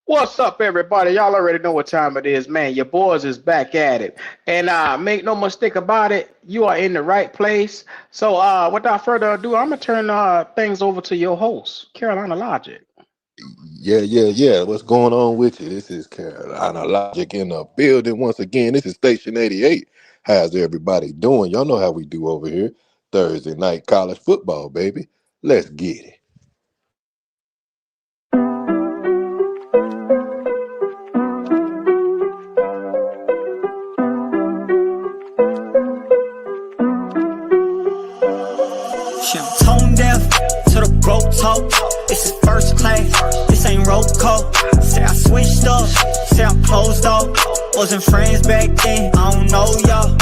What's up, everybody? Y'all already know what time it is, man. Your boys is back at it, and make no mistake about it, you are in the right place. So, without further ado, I'm gonna turn things over to your host, Carolina Logic. Yeah. What's going on with you? This is Carolina Logic in the building once again. This is Station 88. How's everybody doing? Y'all know how we do over here. Thursday night college football, baby. Let's get it. She I'm tone deaf to the broke talk. This is first class, this ain't roll call. Say I switched up, say I'm closed off. Wasn't friends back then, I don't know y'all.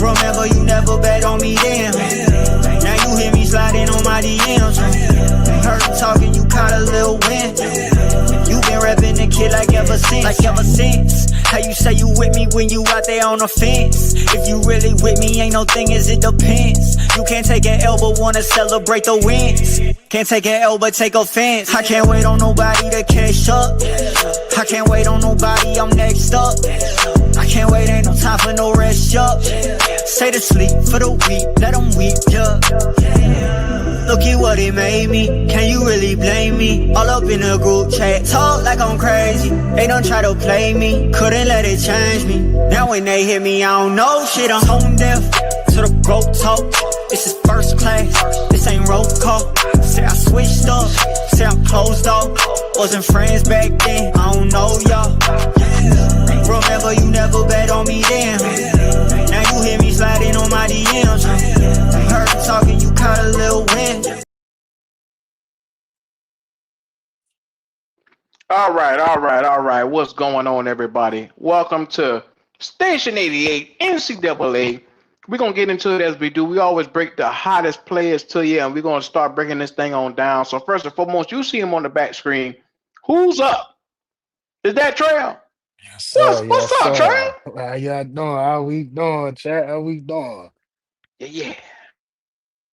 Remember you never bet on me then. Now you hear me sliding on my DMs. Heard you talking, you caught a little wind. You been rapping the kid like ever since. How you say you with me when you out there on the fence? If you really with me, ain't no thing as it depends. You can't take an L but wanna celebrate the wins. Can't take an L but take offense. I can't wait on nobody to catch up. I can't wait on nobody, I'm next up. I can't wait, ain't no time for no rest up. Stay to sleep for the week, let them weep, yeah. Look at what it made me, can you really blame me? All up in the group chat, talk like I'm crazy. They don't try to play me, couldn't let it change me. Now when they hit me, I don't know shit, I'm tone deaf to the broke talk. This is first class, this ain't roll call. Say I switched up, say I'm closed off. Wasn't friends back then, I don't know y'all. Remember you never bet on me then. Now you hear me sliding on my DMs. Heard you talking, you caught a little wind. All right. What's going on, everybody? Welcome to Station 88 NCAA. We're gonna get into it as we do. We always break the hottest players to you, and we're gonna start breaking this thing on down. So first and foremost, you see him on the back screen. Who's up? Is that Trail? Yes, What's sir. what's Yes, up, Trail? sir. How y'all doing? How we doing, chat? How we doing? Yeah.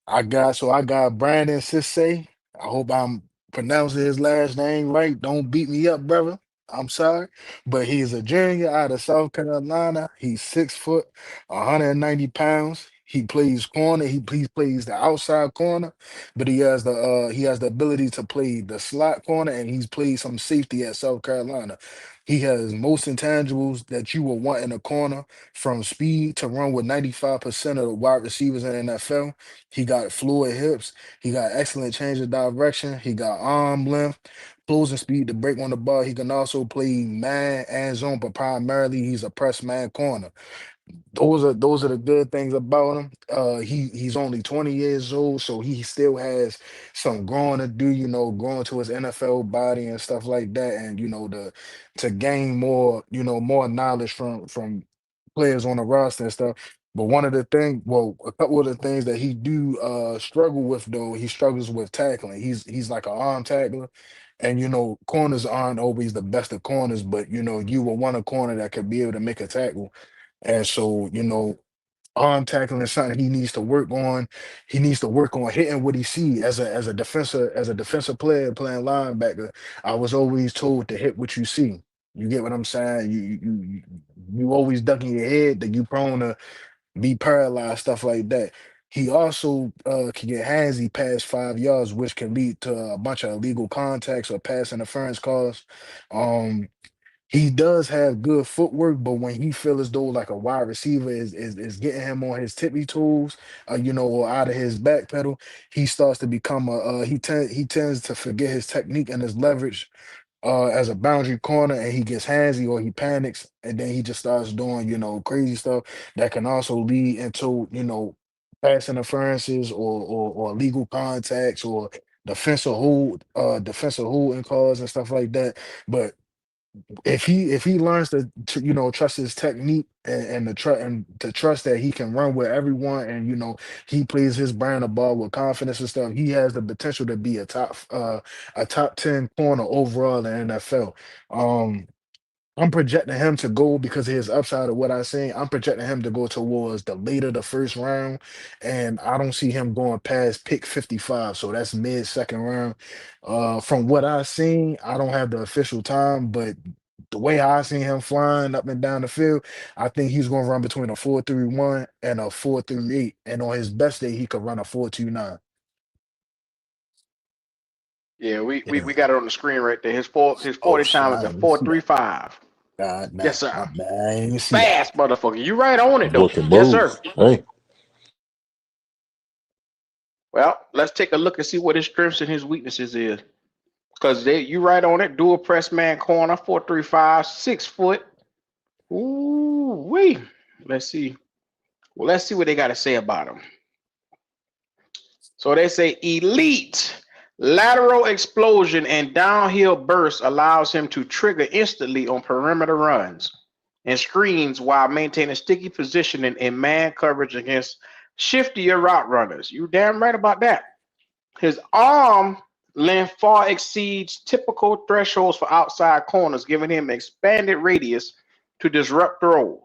I got Brandon Sisse. I hope I'm pronouncing his last name right. Don't beat me up, brother. I'm sorry. But he's a junior out of South Carolina. He's 6 foot, 190 pounds. He plays corner. He plays the outside corner, but he has the ability to play the slot corner, and he's played some safety at South Carolina. He has most intangibles that you will want in a corner, from speed to run with 95% of the wide receivers in the NFL. He got fluid hips. He got excellent change of direction. He got arm length, closing speed to break on the ball. He can also play man and zone, but primarily he's a press man corner. Those are the good things about him. He's only 20 years old, so he still has some growing to do, growing to his NFL body and stuff like that, and to gain more, more knowledge from players on the roster and stuff. But one of the things, well, a couple of the things that he do struggle with, though, he struggles with tackling. He's like an arm tackler. And corners aren't always the best of corners, but you will want a corner that could be able to make a tackle. And so, arm tackling is something he needs to work on. He needs to work on hitting what he see as a defensive player playing linebacker. I was always told to hit what you see. You get what I'm saying? You always ducking your head that you prone to be paralyzed, stuff like that. He also can get handsy past 5 yards, which can lead to a bunch of illegal contacts or pass interference calls. Um, he does have good footwork, but when he feel as though like a wide receiver is getting him on his tippy toes, or out of his back pedal, he starts to become he tends to forget his technique and his leverage as a boundary corner, and he gets handsy or he panics, and then he just starts doing crazy stuff that can also lead into pass interferences or legal contacts or defensive holding calls and stuff like that. But if he learns to trust his technique and to trust that he can run with everyone, and he plays his brand of ball with confidence and stuff, he has the potential to be a top 10 corner overall in the NFL. I'm projecting him to go because of his upside of what I seen. I'm projecting him to go towards the later the first round, and I don't see him going past pick 55. So that's mid second round. From what I seen, I don't have the official time, but the way I seen him flying up and down the field, I think he's going to run between a 4.31 and a 4.38, and on his best day, he could run a 4.29. Yeah, we, we, Yeah. we got it on the screen right there. His Oh 40 shit, time is I a didn't even see that. 4.35. God, Yes, nah, sir. my bad. I didn't even see that. Fast motherfucker. You right on it though. Looking Yes, move. sir. Hey, Well, let's take a look and see what his strengths and his weaknesses is. Because you right on it. Dual press man corner, 4.35, 6 foot. Ooh wee. Let's see. Well, let's see what they got to say about him. So they say elite lateral explosion and downhill burst allows him to trigger instantly on perimeter runs and screens while maintaining sticky positioning in man coverage against shiftier route runners. You damn right about that. His arm length far exceeds typical thresholds for outside corners, giving him expanded radius to disrupt throws.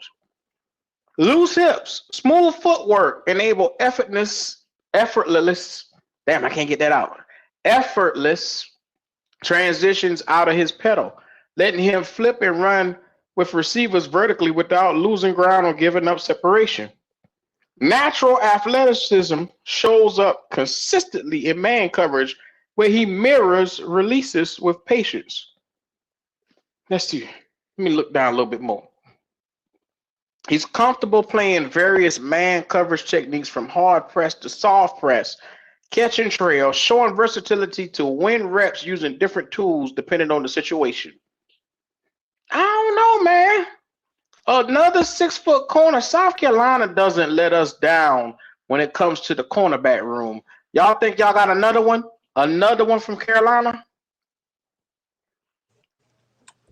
Loose hips, smooth footwork enable effortless, damn, I can't get that out. Effortless transitions out of his pedal, letting him flip and run with receivers vertically without losing ground or giving up separation. Natural athleticism shows up consistently in man coverage where he mirrors releases with patience. Let's see. Let me look down a little bit more. He's comfortable playing various man coverage techniques from hard press to soft press, catch and trail, showing versatility to win reps using different tools depending on the situation. I don't know, man. Another 6 foot corner. South Carolina doesn't let us down when it comes to the cornerback room. Y'all think y'all got another one? Another one from Carolina?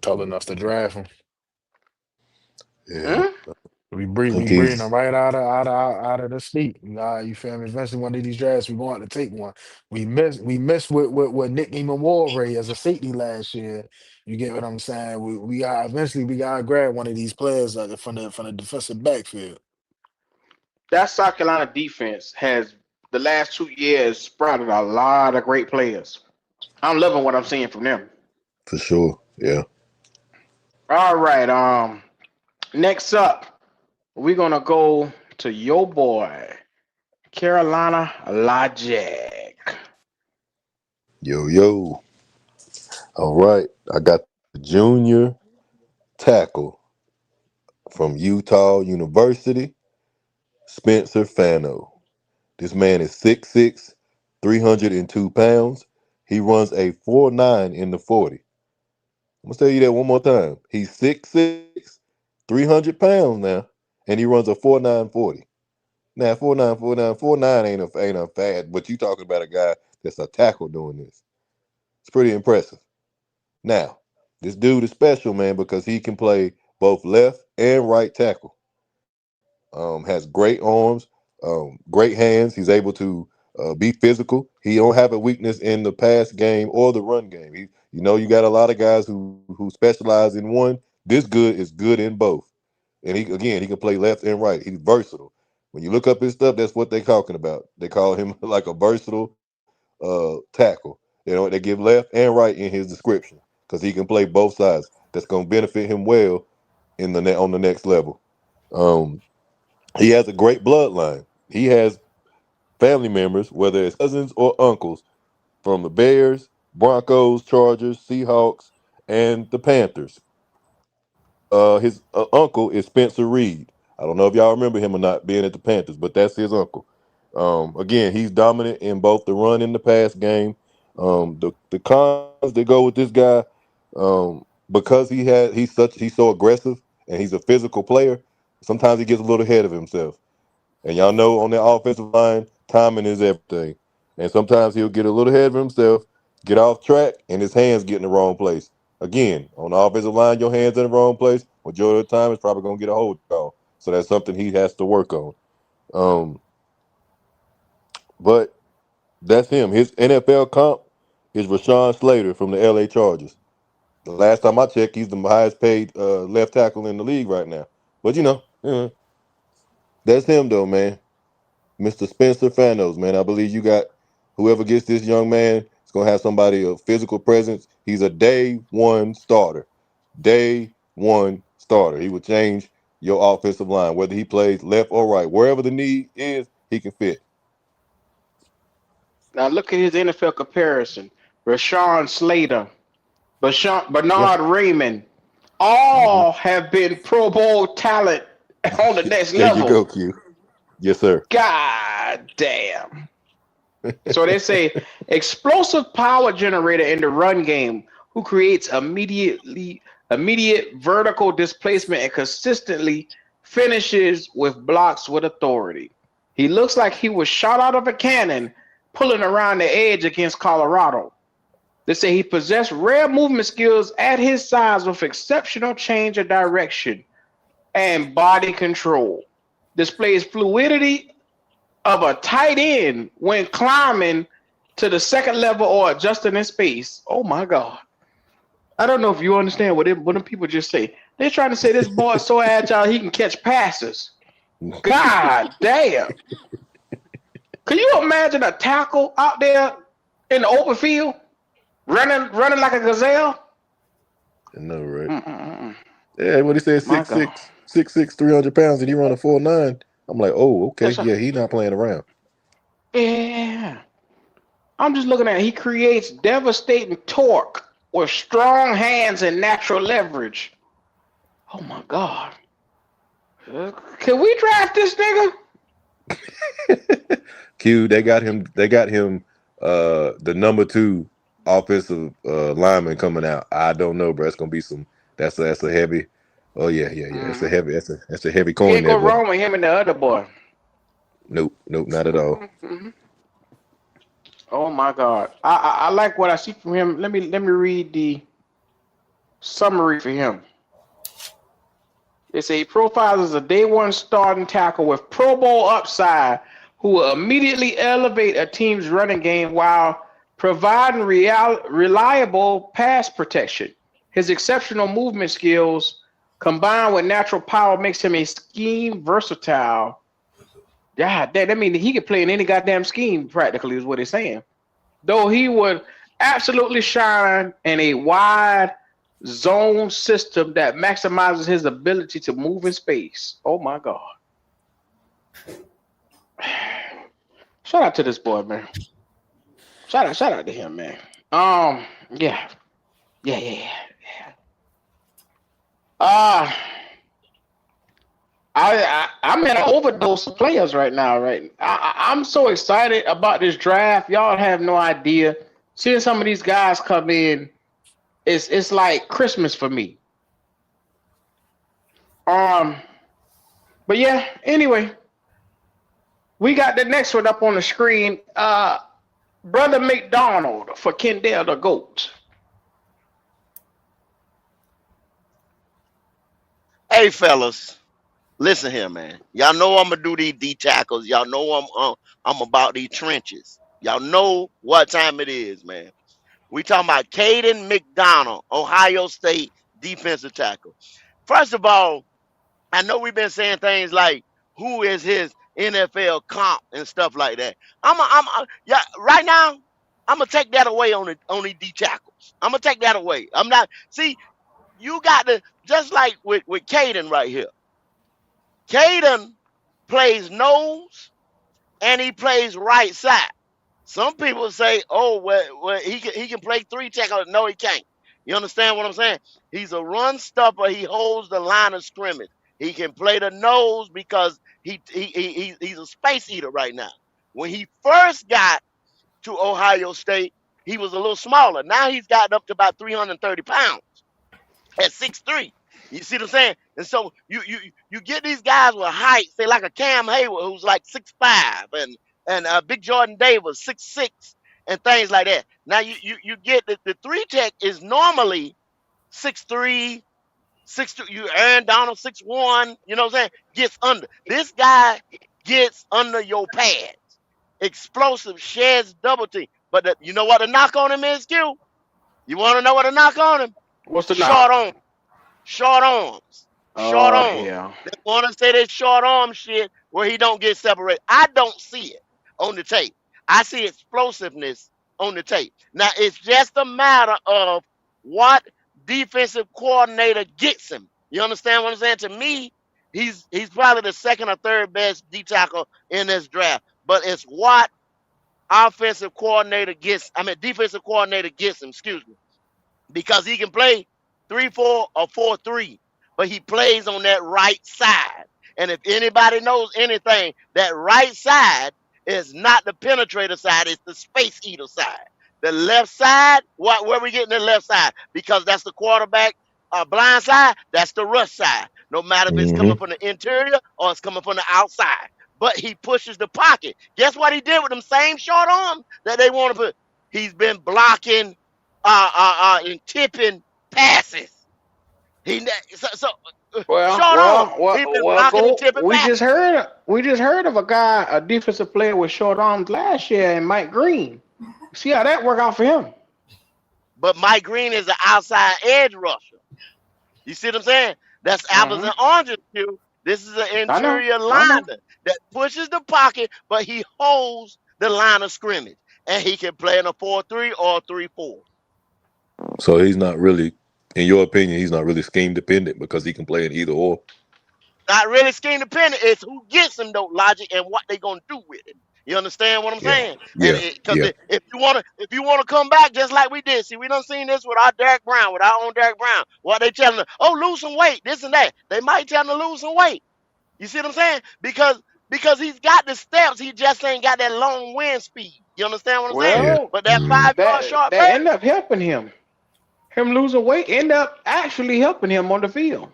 Tall enough to draft him. yeah, Hmm? I We think breeding them he's right out of the state. Nah, you feel me? Eventually, one of these drafts, we going to take one. We missed with Nicky Moore as a safety last year. You get what I'm saying? We got eventually we gotta grab one of these players from the defensive backfield. That South Carolina defense has the last 2 years sprouted a lot of great players. I'm loving what I'm seeing from them. for sure. Yeah. All right. Next up, we're gonna go to your boy, Carolina Logic. Yo, yo. All right. I got the junior tackle from Utah University, Spencer Fano. This man is 6'6", 302 pounds. He runs a 4.9 in the 40. I'm going to tell you that one more time. He's 6'6", 300 pounds now, and he runs a 4.9 40. Now, 4.9, 4.9, 4.9 ain't a fad, but you talking about a guy that's a tackle doing this. It's pretty impressive. Now, this dude is special, man, because he can play both left and right tackle. Has great arms, great hands. He's able to be physical. He don't have a weakness in the pass game or the run game. You got a lot of guys who specialize in one. This good is good in both. And he can play left and right. He's versatile. When you look up his stuff, that's what they're talking about. They call him like a versatile tackle. They give left and right in his description because he can play both sides. That's going to benefit him well on the next level. Um, he has a great bloodline. He has family members, whether it's cousins or uncles, from the Bears, Broncos, Chargers, Seahawks, and the Panthers. His uncle is Spencer Reed. I don't know if y'all remember him or not being at the Panthers, but that's his uncle. Again, he's dominant in both the run and the pass game. The cons that go with this guy, because he's so aggressive and he's a physical player. Sometimes he gets a little ahead of himself. And y'all know on the offensive line, timing is everything. And sometimes he'll get a little ahead of himself, get off track, and his hands get in the wrong place. Again, on the offensive line, your hands in the wrong place. Majority of the time, it's probably going to get a hold call. So that's something he has to work on. Um, but that's him. His NFL comp is Rashawn Slater from the LA Chargers. The last time I checked, he's the highest paid left tackle in the league right now. But that's him though, man. Mr. Spencer Fanos, man. I believe you got whoever gets this young man is gonna have somebody of physical presence. He's a day one starter. Day one starter. He will change your offensive line, whether he plays left or right. Wherever the need is, he can fit. Now look at his NFL comparison. Rashawn Slater, Yeah. Bernard Raymond, hmm all have been Pro Bowl talent on the next There you go, level. Q. Yes, sir. God damn. So they say explosive power generator in the run game who creates immediate vertical displacement and consistently finishes with blocks with authority. He looks like he was shot out of a cannon pulling around the edge against Colorado. They say he possessed rare movement skills at his size with exceptional change of direction and body control. Displays fluidity of a tight end when climbing to the second level or adjusting in space. Oh my God. I don't know if you understand what them people just say. They're trying to say this boy is so agile he can catch passes. God damn. Can you imagine a tackle out there in the open field running like a gazelle? I know, right? Mm-mm-mm. Yeah, what he said, My six God. six, 6'6", 300 pounds, and he run a 4'9". I'm like, oh, okay, That's a, yeah, he's not playing around. yeah. I'm just looking at it. He creates devastating torque with strong hands and natural leverage. Oh my God. Can we draft this nigga? Q, they got him. They got him. The number 2 offensive lineman coming out. I don't know, bro. It's gonna be some. That's a heavy. Oh yeah. It's a Mm-hmm. heavy. That's a heavy coin Can't there, go boy. wrong with him and the other boy. Nope, not at all. Mm-hmm. Oh my God. I like what I see from him. Let me read the summary for him. They say he profiles as a day one starting tackle with Pro Bowl upside who will immediately elevate a team's running game while providing reliable pass protection. His exceptional movement skills combined with natural power makes him a scheme versatile. God damn, that means he could play in any goddamn scheme practically is what he's saying. Though he would absolutely shine in a wide zone system that maximizes his ability to move in space. Oh my God. Shout out to this boy, man. Shout out to him, man. Yeah. Uh I'm at an overdose of players right now, right? I'm so excited about this draft. Y'all have no idea. Seeing some of these guys come in, it's like Christmas for me. But yeah, anyway, we got the next one up on the screen. Brother McDonald for Kendall the GOAT. Hey, fellas, listen here, man. Y'all know I'm gonna do these D tackles. Y'all know I'm about these trenches. Y'all know what time it is, man. We talking about Caden McDonald, Ohio State defensive tackle. First of all, I know we've been saying things like who is his NFL comp and stuff like that. Yeah, right now, I'm gonna take that away on the D tackles. I'm gonna take that away. I'm not see, you got to just like with Caden right here. Caden plays nose and he plays right side. Some people say, "Oh, well, he can play 3 tackle." No, he can't. You understand what I'm saying? He's a run stopper. He holds the line of scrimmage. He can play the nose because he's a space eater right now. When he first got to Ohio State, he was a little smaller. Now he's gotten up to about 330 pounds at 6'3". You see what I'm saying? And so you get these guys with height, say like a Cam Hayward who's like 6'5", and Big Jordan Davis 6'6", and things like that. Now you get the 3 tech is normally 6'3", 6'2". You Aaron Donald 6'1", you know what I'm saying? Gets under. This guy gets under your pads. Explosive, sheds double team. But you know what the knock on him is, Q? You want to know what the knock on him? What's the knock? Short arms. Short arms. Short Oh arms. hell. They want to say that short arm shit where he don't get separated. I don't see it on the tape. I see explosiveness on the tape. Now it's just a matter of what defensive coordinator gets him. You understand what I'm saying? To me, he's probably the second or third best D tackle in this draft. But it's what defensive coordinator gets him, excuse me, because he can play 3-4 or 4-3, but he plays on that right side. And if anybody knows anything, that right side is not the penetrator side, it's the space eater side. The left side, where we getting the left side? Because that's the quarterback blind side, that's the rush side. No matter if it's coming from the interior or it's coming from the outside. But he pushes the pocket. Guess what he did with them same short arms that they want to put? He's been blocking and tipping passes. Well, he's been blocking and tipping we passes. just heard of a guy, a defensive player with short arms last year, and Mike Green. See how that worked out for him. But Mike Green is an outside edge rusher. You see what I'm saying? That's apples and oranges, too. This is an interior lineman that pushes the pocket, but he holds the line of scrimmage. And he can play in a 4-3 or a 3-4. So he's not really, in your opinion, he's not really scheme dependent because he can play in either or. Not really scheme dependent. It's who gets him, though, Logic, and what they gonna do with it. You understand what I'm saying? Yeah. Because if you wanna come back just like we did, see, we done seen this with our Derek Brown, with our own Derek Brown. What they telling them? Oh, lose some weight, this and that. They might tell him to lose some weight. You see what I'm saying? Because he's got the steps, he just ain't got that long wind speed. You understand what I'm saying? But that 5-yard short that ended up helping him. Him losing weight ended up actually helping him on the field.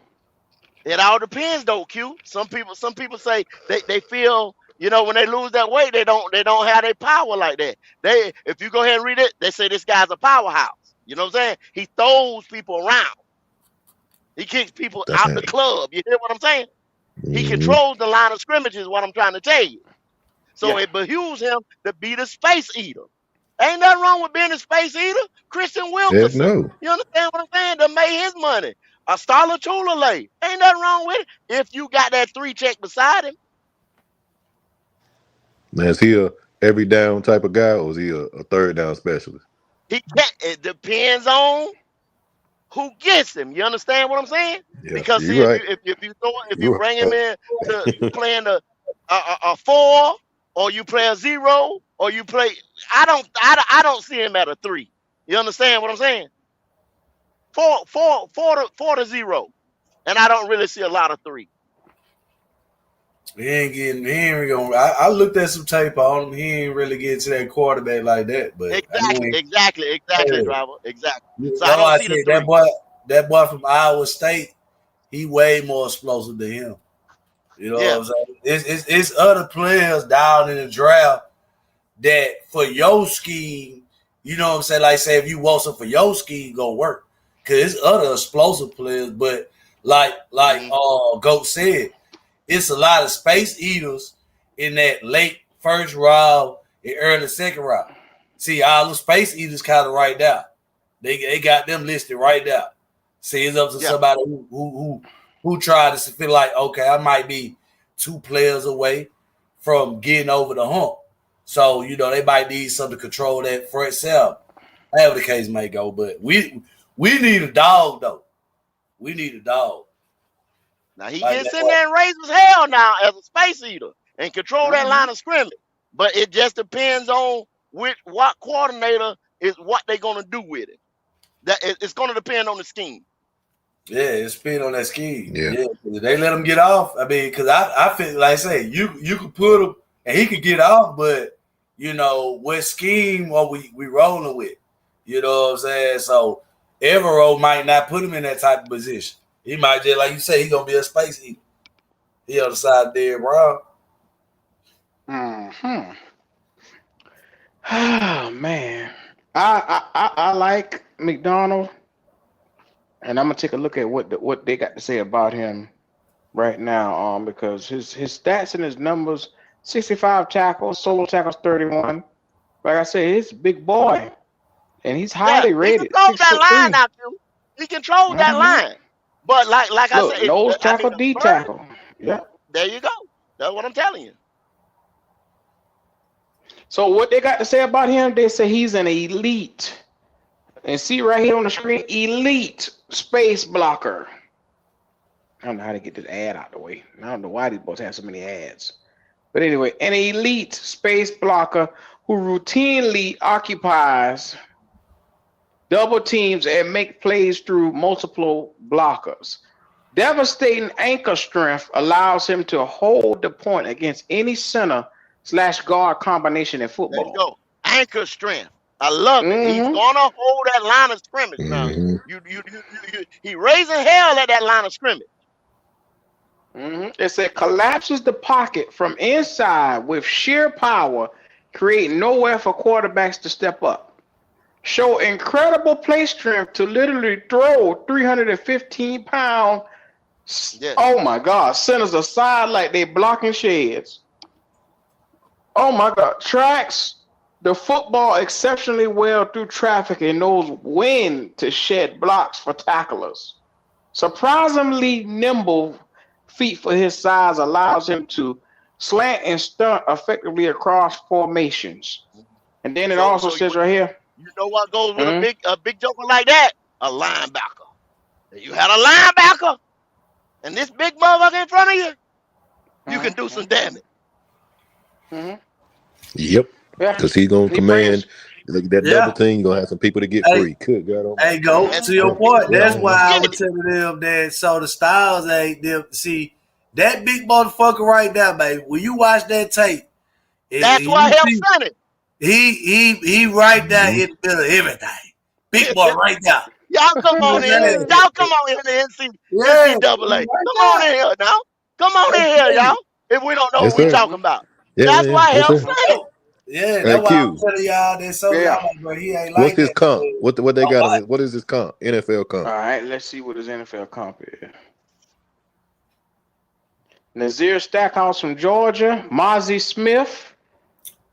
It all depends, though, Q. Some people say they feel, when they lose that weight, they don't have their power like that. If you go ahead and read it, they say this guy's a powerhouse. You know what I'm saying? He throws people around. He kicks people out the club. You hear what I'm saying? He controls the line of scrimmage is what I'm trying to tell you. So it behooves him to be the space eater. Ain't nothing wrong with being a space eater. Christian Wilkerson. No. You understand what I'm saying? To make his money. A Starla Tulale. Ain't nothing wrong with it if you got that 3 check beside him. Man, is he a every down type of guy or is he a third down specialist? It depends on who gets him. You understand what I'm saying? Yeah, because see, right. if you bring him in to playing a 4 or you play a 0 or you play, I don't see him at a 3. You understand what I'm saying? 4 to 0, and I don't really see a lot of 3. He ain't gonna. I looked at some tape on him. He ain't really getting to that quarterback like that. But Exactly, driver. Exactly. So I see that boy from Iowa State, he way more explosive than him. You know what I'm saying? It's other players down in the draft that for your scheme, you know what I'm saying? Like say if you want some for your scheme, go work. Cause it's other explosive players, but like Goat said, it's a lot of space eaters in that late first round and early second round. See, all the space eaters kind of right now. They got them listed right now. See, it's up to somebody who tried to feel like, okay, I might be 2 players away from getting over the hump. So, they might need something to control that front seven. However the case may go, but we need a dog, though. We need a dog. Now, he gets in there and raises hell now as a space eater and control that line of scrimmage. But it just depends on what coordinator is what they're going to do with it. It's going to depend on the scheme. Yeah, it's depend on that scheme. Yeah. They let him get off. I mean, because I feel like I say, you could put him and he could get off, but, what scheme are we rolling with? You know what I'm saying? So, Evero might not put him in that type of position. He might just, like you say, he's going to be a space eater. He on the side of Derek Brown. Oh, man. I like McDonald, and I'm going to take a look at what they got to say about him right now, because his stats and his numbers, 65 tackles, solo tackles 31. Like I said, he's a big boy, and he's highly rated. He can throw that line out, too. He controls that line. But like I Look, said, nose I tackle, mean, D Bird, tackle. Yeah. there you go. That's what I'm telling you. So what they got to say about him? They say he's an elite. And see right here on the screen, elite space blocker. I don't know how to get this ad out the way. I don't know why these boys have so many ads. But anyway, an elite space blocker who routinely occupies double teams and make plays through multiple blockers. Devastating anchor strength allows him to hold the point against any center/guard combination in football. There you go. Anchor strength. I love it. He's gonna hold that line of scrimmage now. He raising hell at that line of scrimmage. It said collapses the pocket from inside with sheer power, creating nowhere for quarterbacks to step up. Show incredible play strength to literally throw 315-pound. Yeah. Oh my God! Centers aside like they blocking sheds. Oh my God! Tracks the football exceptionally well through traffic and knows when to shed blocks for tacklers. Surprisingly nimble feet for his size allows him to slant and stunt effectively across formations. And then it also says right here. You know what goes with a big joker like that? A linebacker. You had a linebacker, and this big motherfucker in front of you, you can do some damage. Yep. Because he's gonna command that double team. You're gonna have some people to get free. Good God. Hey, go to your point. That's why I was telling them that. So the Styles ain't them. See that big motherfucker right there, baby. When you watch that tape, that's why help Sonny. He right there in the middle of everything. Big boy right there. Y'all come on in. Y'all come on in the NCAA. Come on in here now. Come on in here, y'all. If we don't know what we're talking about. That's why help Sonny. Yeah, that's why I'm telling y'all that but he ain't like What's his comp? What they got? What is his comp? NFL comp. All right, let's see what his NFL comp is. Nazir Stackhouse from Georgia, Mozzie Smith,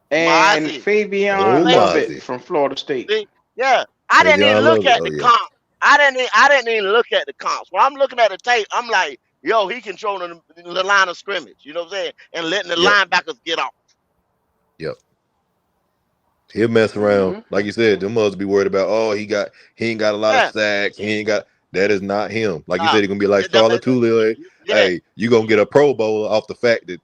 and Fabian Lovett from Florida State. Yeah, I didn't even look at the comp. I didn't even look at the comps. When I'm looking at the tape, I'm like, yo, he controlling the line of scrimmage. You know what I'm saying? And letting the linebackers get off. Yep. He'll mess around. Like you said, them must be worried about, he ain't got a lot of sacks. He ain't got, that is not him. Like you said, he's gonna be like Charlotte Tulio. Hey, you gonna get a Pro Bowler off the fact that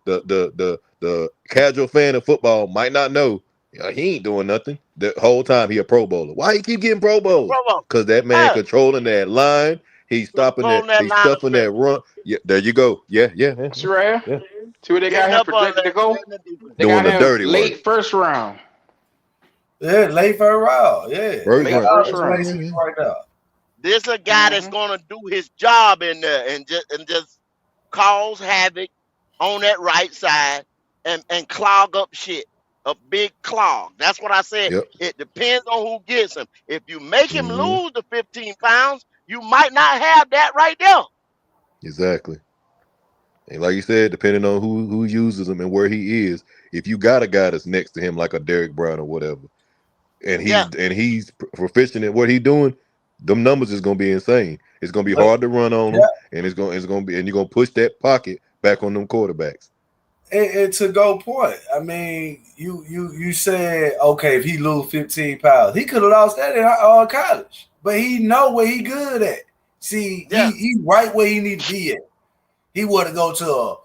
the casual fan of football might not know he ain't doing nothing. The whole time he a Pro Bowler. Why he keep getting Pro Bowlers? Because that man controlling that line. He's stopping that. He's stuffing that run. Yeah, there you go. Yeah. That's right. Yeah. See what they got him projected to go? They doing got the dirty late work. first round. Yeah, late first round. Yeah. First round. Right now. This a guy that's gonna do his job in there and just cause havoc on that right side and clog up shit. A big clog. That's what I said. Yep. It depends on who gets him. If you make him lose the 15 pounds, you might not have that right there. Exactly. And like you said, depending on who uses him and where he is, if you got a guy that's next to him like a Derek Brown or whatever, and he's proficient at what he's doing, them numbers is gonna be insane. It's gonna be hard to run on him, and it's gonna be, and you're gonna push that pocket back on them quarterbacks. And to go point, I mean, you said, okay, if he lose 15 pounds, he could have lost that in college, but he know what he good at. See, he right where he need to be at. He want to go to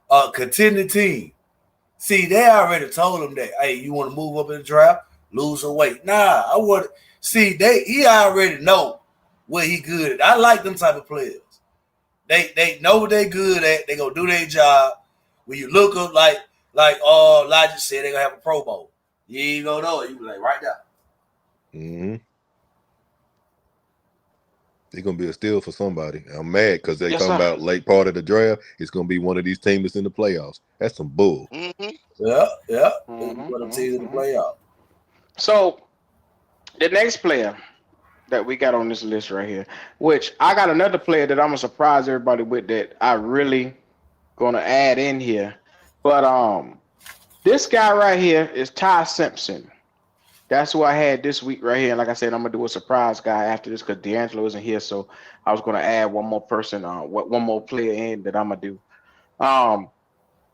a contending team. See, they already told him that, hey, you want to move up in the draft, lose some weight. Nah, I want. See, he already know what he good at. I like them type of players. They know what they good at. They gonna do their job. When you look up like Elijah said, they're gonna have a Pro Bowl. You ain't gonna know it. You be like right now. It's gonna be a steal for somebody. I'm mad because they talking about late part of the draft. It's gonna be one of these teams that's in the playoffs. That's some bull. Yeah. One of the teams in the playoffs. So the next player that we got on this list right here, which I got another player that I'm gonna surprise everybody with that I really gonna add in here, but this guy right here is Ty Simpson. That's who I had this week right here. And like I said, I'm gonna do a surprise guy after this because D'Angelo isn't here. So I was gonna add one more person, one more player in that I'm gonna do.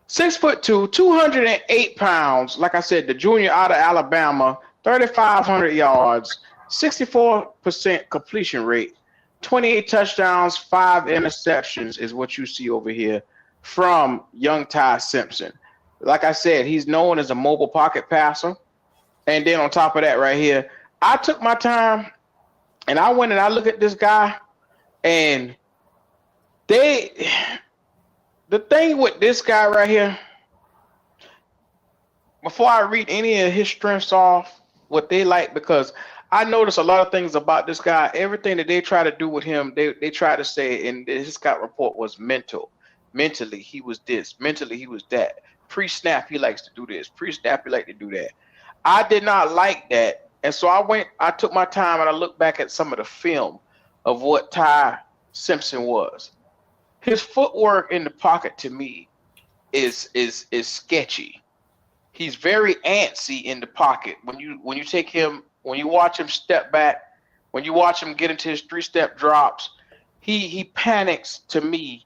6'2", 208 pounds. Like I said, the junior out of Alabama, 3,500 yards, 64% completion rate, 28 touchdowns, 5 interceptions is what you see over here from young Ty Simpson. Like I said, he's known as a mobile pocket passer. And then on top of that right here, I took my time and I went and I looked at this guy and the thing with this guy right here, before I read any of his strengths off, what they like, because I noticed a lot of things about this guy. Everything that they try to do with him, they try to say, and his scout report was mental. Mentally, he was this. Mentally, he was that. Pre-snap, he likes to do this. Pre-snap, he like to do that. I did not like that. And so I took my time and I looked back at some of the film of what Ty Simpson was. His footwork in the pocket to me is sketchy. He's very antsy in the pocket. When you watch him step back, when you watch him get into his 3-step drops, he panics to me.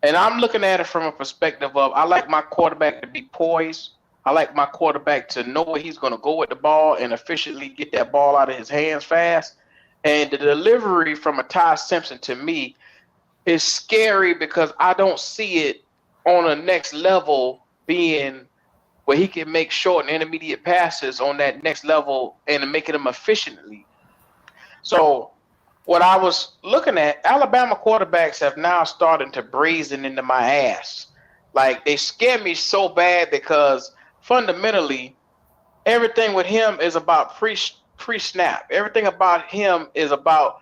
And I'm looking at it from a perspective of I like my quarterback to be poised. I like my quarterback to know where he's going to go with the ball and efficiently get that ball out of his hands fast. And the delivery from a Ty Simpson to me is scary because I don't see it on a next level being where he can make short and intermediate passes on that next level and making them efficiently. So what I was looking at, Alabama quarterbacks have now started to brazen into my ass. Like they scare me so bad because fundamentally, everything with him is about pre-snap. Everything about him is about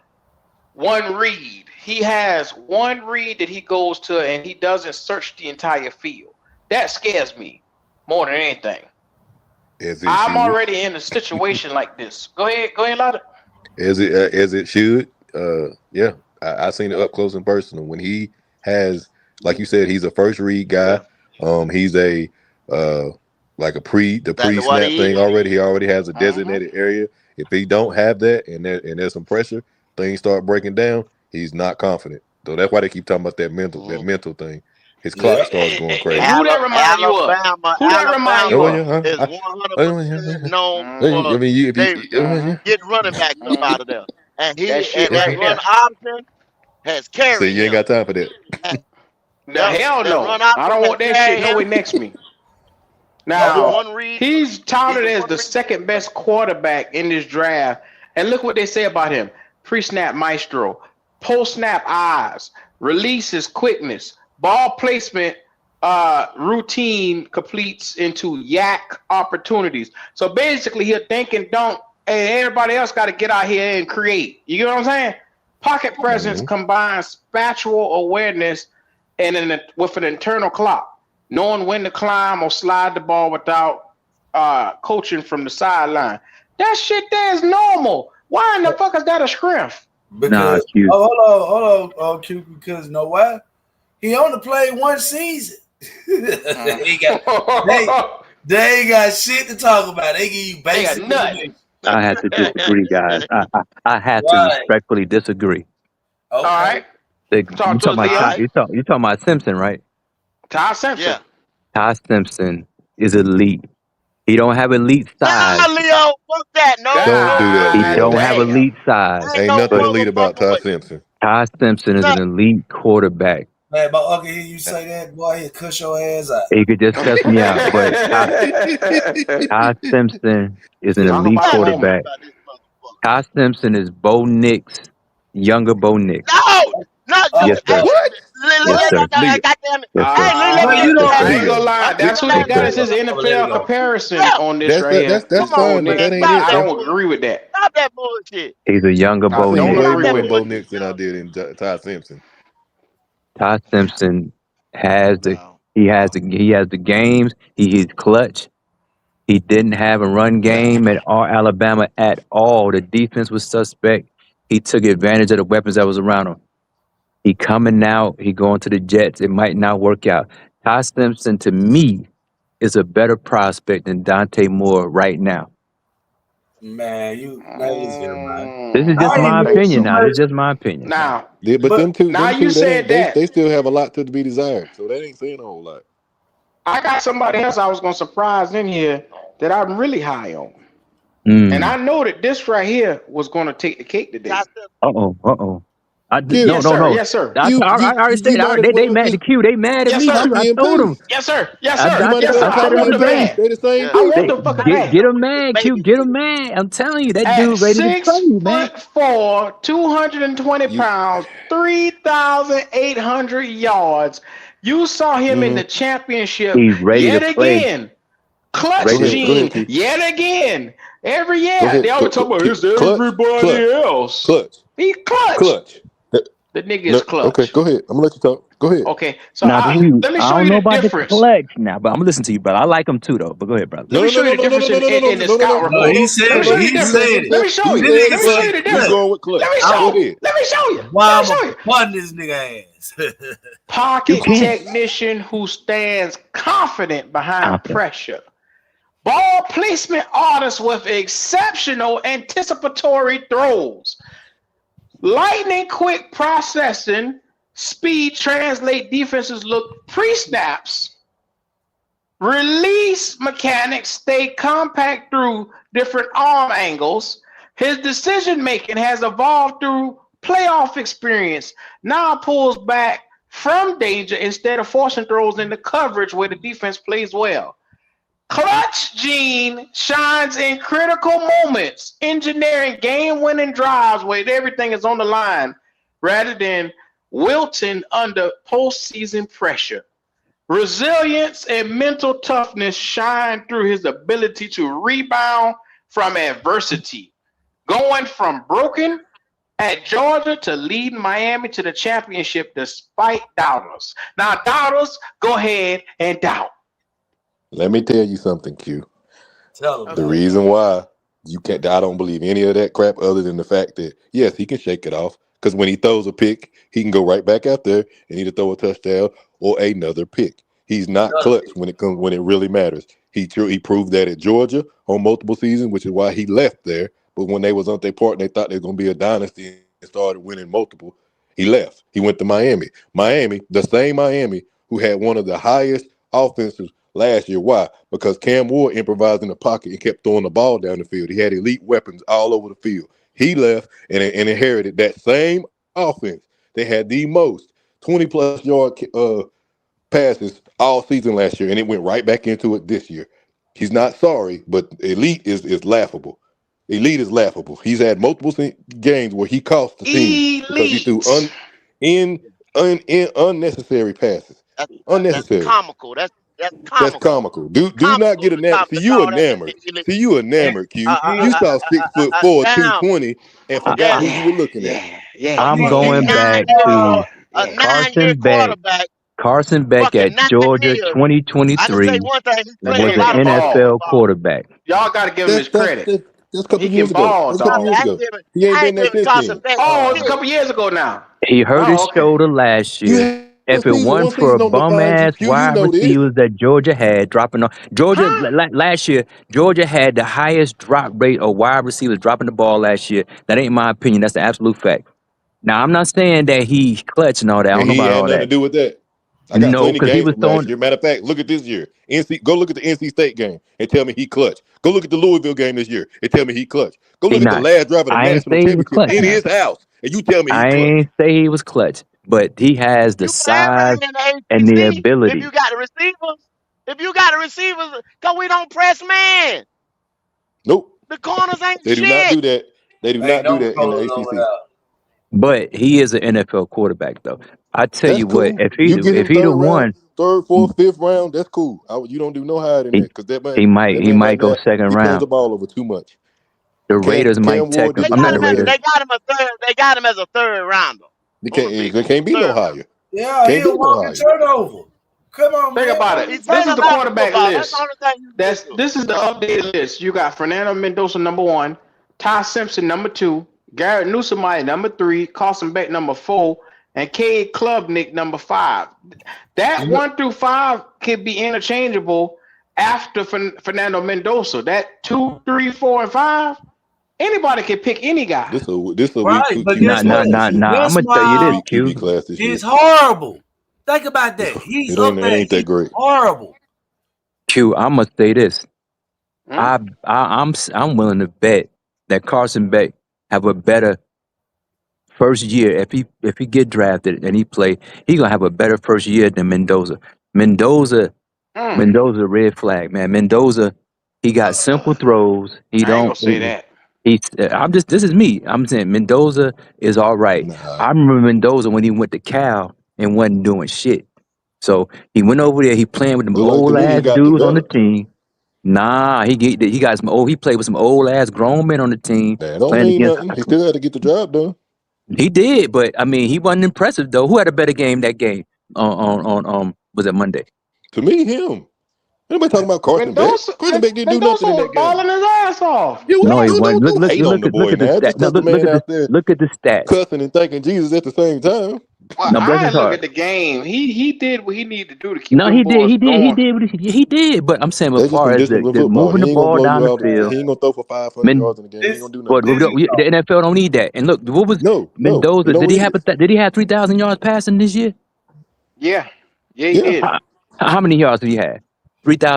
one read. He has one read that he goes to, and he doesn't search the entire field. That scares me more than anything. I'm already in a situation like this. Go ahead, Lotta. As it should. Yeah, I seen it up close and personal. When he has, like you said, he's a first read guy. He's a like the pre-snap thing already. He already has a designated area. If he don't have that and there's some pressure, things start breaking down. He's not confident. So that's why they keep talking about that mental thing. His clock starts going crazy. Who that remind you of? Who that remind you of? Is 100% known for getting running backs up out of there. And that run option has carried. So you ain't got time for that. Hell no. I don't want that shit nowhere next to me. Now, he's touted as the second best quarterback in this draft. And look what they say about him. Pre-snap maestro, post-snap eyes, releases quickness, ball placement routine completes into yak opportunities. So basically he'll think and dunk, and everybody else got to get out here and create. You get what I'm saying? Pocket presence combines spatial awareness and with an internal clock, knowing when to climb or slide the ball without coaching from the sideline. That shit there is normal. Why in the fuck is that a strength? Because hold on, Q. Because you know why? He only played one season. they ain't got shit to talk about. They give you basic. I have to disagree, guys. I have to respectfully disagree. Okay. All right. You talking about Simpson, right? Ty Simpson. Yeah. Ty Simpson is elite. He don't have elite size. Leo, fuck that. No. Don't do that. He don't have elite size. Ain't nothing elite about Ty Simpson. Ty Simpson is an elite quarterback. Man, but okay, hear you say that, boy, he'll cuss your ass out. He could just cuss me out, but Ty Simpson is an elite quarterback. Ty Simpson is Bo Nix, younger Bo Nix. No! Yes, sir. What? Yes, sir. I ain't gonna lie. That's who they got as his NFL comparison on this right here. That's fine, but that ain't it. I don't agree with that. Stop that bullshit. He's a younger Bo I Nix. don't agree with Bo Nix than I did in Ty Simpson. Ty Simpson has the games. He's clutch. He didn't have a run game at Alabama at all. The defense was suspect. He took advantage of the weapons that was around him. He coming out. He going to the Jets. It might not work out. Ty Simpson, to me, is a better prospect than Dante Moore right now. Man, you listen, man. This is just I ain't my know opinion so now. This much. is just my opinion. Now, Yeah, but them two, now you said that. they still have a lot to be desired. So that ain't saying a whole lot. I got somebody else I was gonna surprise in here that I'm really high on. Mm. And I know that this right here was gonna take the cake today. Uh-oh. Q, Yes, sir. Yes, sir. I already said might as they well mad at just the Q. They mad at Yes, me sir. too. I copy and told them. paste. Yes, sir. Yes, I, sir. You I, might as Yes, well sir. I I said copy it on want the and them paste. page. mad. They the same Yeah. I people. want them fucking mad. Get them mad, Q. Get them mad. I'm telling you, that At dude ready to play, man. 6'4", 220 You, pounds, 3,800 yards. You saw him in the championship He's ready to yet play. again. Clutch Ready to go Gene ahead, Q. yet again. Every Go year they ahead. always talk about it's everybody else. Clutch. He clutch. The nigga is No, okay, clutch. go ahead. I'm gonna let you talk. Go ahead. Okay, so Now, Q, let me I show don't you know the about the difference. clutch now, but I'm gonna listen to you, brother. I like him too, though. But go ahead, brother. Let me show you the difference in the scout No, report. he No, said Let me it. show you He the said difference. it. Let me show This you. nigga Let me show you said the We difference. clutch. going with clutch. Let me I, show Go you. ahead. Let me show you. why Let me I'm show a you. button this nigga ass? You Pocket can't. technician who stands confident behind Confident. pressure. Ball placement artist with exceptional anticipatory throws. Lightning quick processing speed translate defenses look pre-snaps. Release mechanics stay compact through different arm angles. His decision making has evolved through playoff experience. Now pulls back from danger instead of forcing throws into coverage where the defense plays well. Clutch Gene shines in critical moments, engineering game-winning drives where everything is on the line rather than wilting under postseason pressure. Resilience and mental toughness shine through his ability to rebound from adversity, going from broken at Georgia to leading Miami to the championship despite doubters. Now, doubters, go ahead and doubt. Let me tell you something, Q. Tell him, The Okay. man. reason why you can't, I don't believe any of that crap other than the fact that, yes, he can shake it off. Because when he throws a pick, he can go right back out there and either throw a touchdown or another pick. He's not Another clutch pick. when it really matters. He proved that at Georgia on multiple seasons, which is why he left there. But when they was on their part and they thought they were going to be a dynasty and started winning multiple, he left. He went to Miami. Miami, the same Miami who had one of the highest offenses last year. Why? Because Cam Ward improvised in the pocket and kept throwing the ball down the field. He had elite weapons all over the field. He left and inherited that same offense. They had the most 20-plus yard passes all season last year, and it went right back into it this year. He's not sorry, but elite is laughable. Elite is laughable. He's had multiple games where he cost the team because he threw Elite. unnecessary passes. That's Unnecessary. comical. That's That's comical. comical. Do not Comical get enamored. See, to you call that enamored. See, you And, enamored, Q. and, You saw 6'4", Damn. 220, and forgot Yeah. who you were looking at. I'm Fucking going back to a Yeah. 9-year quarterback. Carson Beck Fucking at 9 Georgia years. I can say 2023 one thing. He played was a an lot of fucking NFL football. quarterback. Y'all got to give him his That's credit. a couple He years can ago. ball, That's a couple dog. years ago. He ain't I been ain't there giving since Carson then. Beck Oh, it's a shit. couple years ago now. He hurt his Okay. shoulder last You year. had If it wasn't one for season on the bum behind you, ass Q. You wide know this. receivers that Georgia had dropping off, Georgia Huh? last year, Georgia had the highest drop rate of wide receivers dropping the ball last year. That ain't my opinion. That's the absolute fact. Now I'm not saying that he clutch and all that. I don't And know he about had all nothing to that. do with that. I got No, plenty of because he games was from last throwing. year. Matter of fact, look at this year. Go look at the NC State game and tell me he clutch. Go look at the Louisville game this year and tell me he clutch. Go He look at the not. last drive of the I ain't national say he was championship clutch in now. his house, and you tell me he I clutch. ain't say he was clutch, but he has the You can have size everything in the and the ACC if ability. you got the receivers. If you got the receivers, because we don't press man. Nope. The corners ain't They do not shit. do that. They do ain't not do no that in the colors over ACC. there. But he is an NFL quarterback, though. I tell That's you what, cool. You get if him he the third round, one, third, fourth, fifth round. That's cool. You don't do no higher than that he because that he man might right go there, second he turns the round. ball over too much. The Raiders Cam might take Ward him. used They to I'm be not got the him right as Raiders. there. they got him as a third rounder. There can't be no Third round. higher. Yeah, he Can't a be no walking higher. turnover. Come on, Think man. about What it. you He This played is a the talking lot of quarterback football. That's the list. only thing you get to. This is the updated list. You got Fernando Mendoza number 1, Ty Simpson number 2, Garrett Newsom number 3, Carson Beck number 4, and Cade Klubnik number 5. That about? 1 through 5 could be interchangeable after Fernando Mendoza. That 2, 3, 4, and 5. Anybody can pick any guy. This a week Right, two but QB guess Nah. what? class this year. I'm West gonna tell you this, Mile QB Q. class this year. is horrible. Think about that. He's It up there. ain't that He's great. horrible. Q. I'm gonna say this. Hmm? I'm willing to bet that Carson Beck have a better first year if he get drafted and he play. He gonna have a better first year than Mendoza. Mendoza red flag, man. Mendoza, he got simple throws. He I ain't gonna don't. say that. I'm just. This is me. I'm saying Mendoza is all right. Nah. I remember Mendoza when he went to Cal and wasn't doing shit. So he went over there. He playing with them Look like to old me he ass got dudes on the developed. team. Nah, he got some old. He played with some old ass grown men on the team That don't playing mean against. nothing. He still had to get the job done. He did, but I mean, he wasn't impressive though. Who had a better game that game? On was it Monday? To me, him. Anybody talking about Carson Beck? Carson Beck didn't do Mendoza nothing in was that game. balling his ass off. Yeah, No, he wasn't. don't hate on the boy Look at the now. stat. Just No, because the man out there look at the stats. cussing and thanking Jesus at the same time. Well, Now bless I his look heart. at the game. He did what he needed to do to keep No, them he boys going. did. But I'm saying, as That's just far some as disciplined the football. moving He the ain't gonna ball blow down you the out. field, He ain't gonna throw for 500 Men, yards in the game. He ain't gonna do but nothing like that. the NFL don't need that. And look, what was No, he Mendoza? don't need it. Did he have 3,000 yards passing this year? Yeah, he Yeah. did. How many yards did he have?